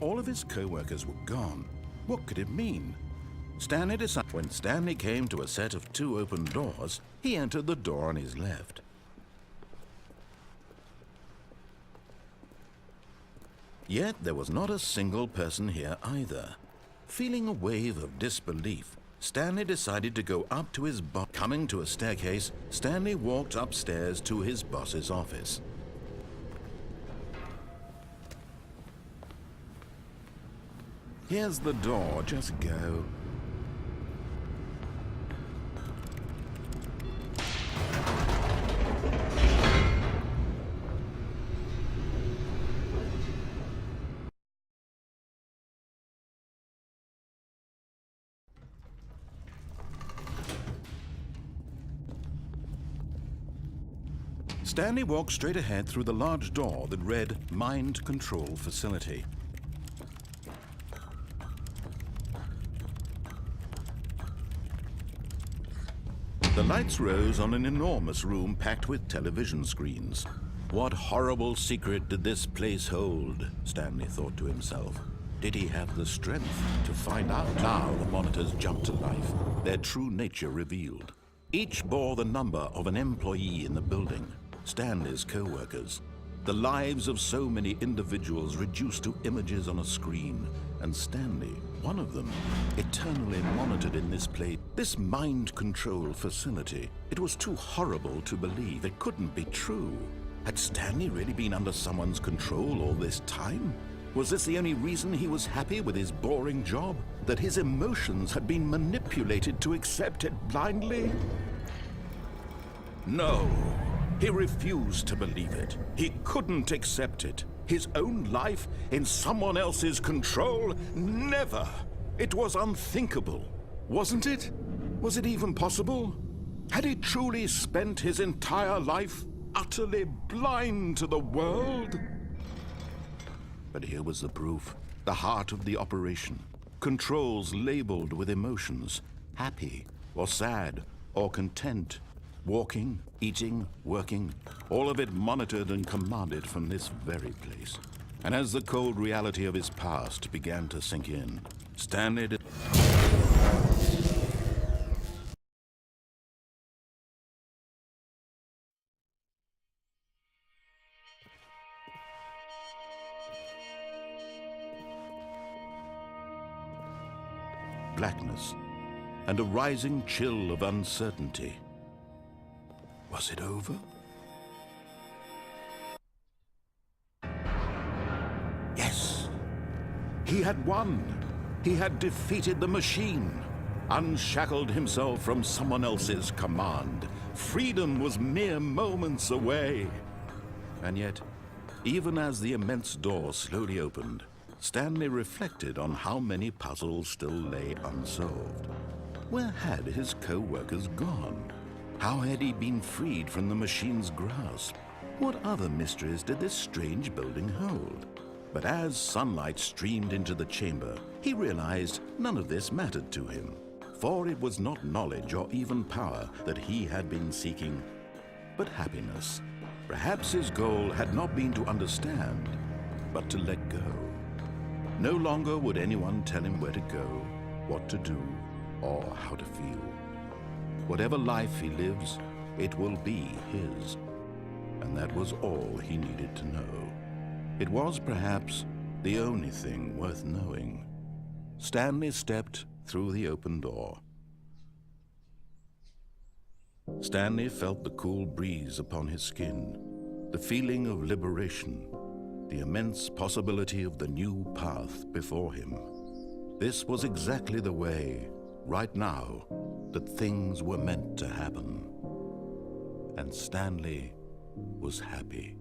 All of his co-workers were gone. What could it mean? Stanley decided. When Stanley came to a set of 2 open doors, he entered the door on his left. Yet there was not a single person here either. Feeling a wave of disbelief, Stanley decided to go up to his boss. Coming to a staircase, Stanley walked upstairs to his boss's office. Here's the door, just go. Stanley walked straight ahead through the large door that read Mind Control Facility. The lights rose on an enormous room packed with television screens. What horrible secret did this place hold? Stanley thought to himself. Did he have the strength to find out? Now the monitors jumped to life, their true nature revealed. Each bore the number of an employee in the building. Stanley's co-workers. The lives of so many individuals reduced to images on a screen, and Stanley, one of them, eternally monitored in this place. This mind control facility, it was too horrible to believe. It couldn't be true. Had Stanley really been under someone's control all this time? Was this the only reason he was happy with his boring job? That his emotions had been manipulated to accept it blindly? No. He refused to believe it. He couldn't accept it. His own life in someone else's control? Never! It was unthinkable. Wasn't it? Was it even possible? Had he truly spent his entire life utterly blind to the world? But here was the proof. The heart of the operation. Controls labeled with emotions. Happy, or sad, or content. Walking, eating, working, all of it monitored and commanded from this very place. And as the cold reality of his past began to sink in, Stanley did... blackness and a rising chill of uncertainty. Was it over? Yes. He had won. He had defeated the machine, unshackled himself from someone else's command. Freedom was mere moments away. And yet, even as the immense door slowly opened, Stanley reflected on how many puzzles still lay unsolved. Where had his co-workers gone? How had he been freed from the machine's grasp? What other mysteries did this strange building hold? But as sunlight streamed into the chamber, he realized none of this mattered to him. For it was not knowledge or even power that he had been seeking, but happiness. Perhaps his goal had not been to understand, but to let go. No longer would anyone tell him where to go, what to do, or how to feel. Whatever life he lives, it will be his. And that was all he needed to know. It was perhaps the only thing worth knowing. Stanley stepped through the open door. Stanley felt the cool breeze upon his skin, the feeling of liberation, the immense possibility of the new path before him. This was exactly the way, right now, that things were meant to happen. And Stanley was happy.